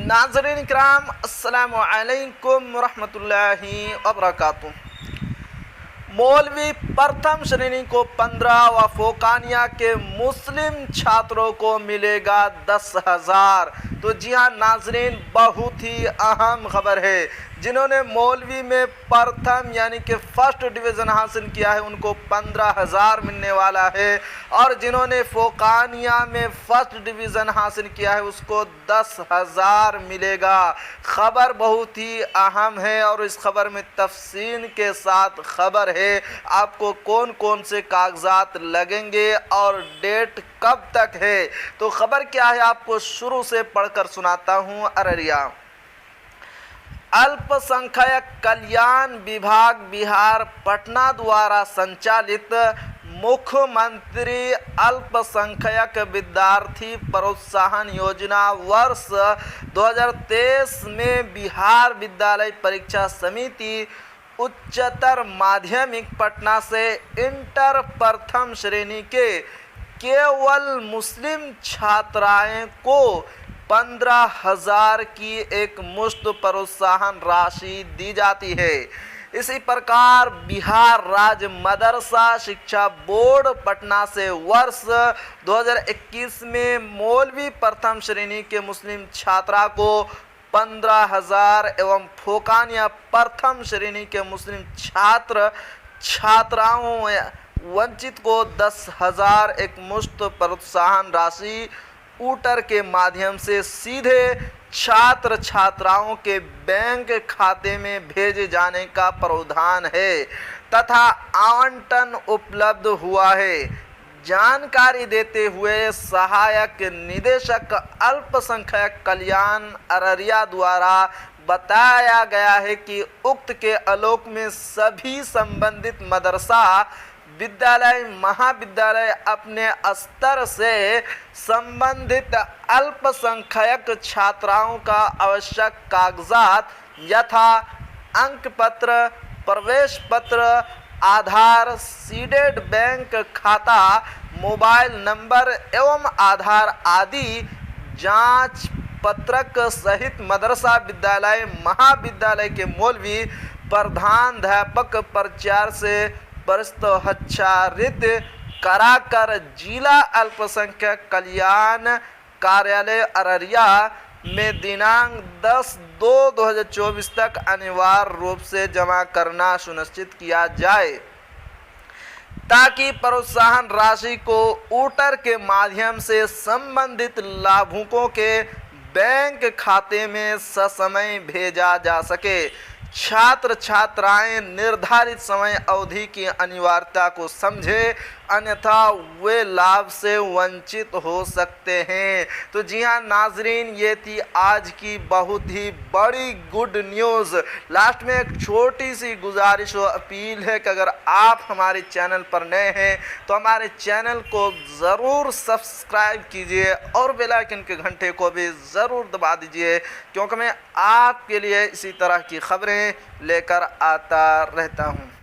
नाज़रीन इकराम, अस्सलामु अलैकुम रहमतुल्लाहि व बरकातुहू। मौलवी प्रथम श्रेणी को 15 व फोकानिया के मुस्लिम छात्रों को मिलेगा 10,000। तो जी हाँ नाजरीन, बहुत ही अहम खबर है। जिन्होंने मौलवी में प्रथम यानी कि फर्स्ट डिवीज़न हासिल किया है उनको 15,000 मिलने वाला है, और जिन्होंने फोकानिया में फर्स्ट डिवीज़न हासिल किया है उसको 10,000 मिलेगा। खबर बहुत ही अहम है और इस खबर में तफसील के साथ खबर है आपको कौन कौन से कागजात लगेंगे और डेट कब तक है। तो खबर क्या है आपको शुरू से पढ़कर सुनाता हूँ। अररिया अल्पसंख्यक कल्याण विभाग बिहार पटना द्वारा संचालित मुख्यमंत्री अल्पसंख्यक विद्यार्थी प्रोत्साहन योजना वर्ष 2023 में बिहार विद्यालय परीक्षा समिति उच्चतर माध्यमिक पटना से इंटर प्रथम श्रेणी के केवल मुस्लिम छात्राएं को 15,000 की एक मुश्त प्रोत्साहन राशि दी जाती है। इसी प्रकार बिहार राज्य मदरसा शिक्षा बोर्ड पटना से वर्ष 2021 में मौलवी प्रथम श्रेणी के मुस्लिम छात्रा को 15,000 एवं फोकानिया प्रथम श्रेणी के मुस्लिम छात्राओं वंचित को 10,000 एक मुश्त प्रोत्साहन राशि ऊटर के माध्यम से सीधे छात्र छात्राओं के बैंक खाते में भेजे जाने का प्रावधान है तथा आवंटन उपलब्ध हुआ है। जानकारी देते हुए सहायक निदेशक अल्पसंख्यक कल्याण अररिया द्वारा बताया गया है कि उक्त के आलोक में सभी संबंधित मदरसा विद्यालय महाविद्यालय अपने स्तर से संबंधित अल्पसंख्यक छात्राओं का आवश्यक कागजात यथा अंक पत्र, प्रवेश पत्र, आधार, सीडेड बैंक खाता, मोबाइल नंबर एवं आधार आदि जांच पत्रक सहित मदरसा विद्यालय महाविद्यालय के मौलवी प्रधानाध्यापक प्रचार से प्रस्तुत कराकर जिला अल्पसंख्यक कल्याण कार्यालय अररिया में दिनांक 10/2/2024 तक अनिवार्य रूप से जमा करना सुनिश्चित किया जाए ताकि प्रोत्साहन राशि को ऊटर के माध्यम से संबंधित लाभुकों के बैंक खाते में ससमय भेजा जा सके। छात्र छात्राएं निर्धारित समय अवधि की अनिवार्यता को समझे, अन्यथा वे लाभ से वंचित हो सकते हैं। तो जी हाँ नाजरीन, ये थी आज की बहुत ही बड़ी गुड न्यूज़। लास्ट में एक छोटी सी गुजारिश और अपील है कि अगर आप हमारे चैनल पर नए हैं तो हमारे चैनल को ज़रूर सब्सक्राइब कीजिए और बेल आइकन के घंटे को भी ज़रूर दबा दीजिए, क्योंकि मैं आपके लिए इसी तरह की खबरें लेकर आता रहता हूँ।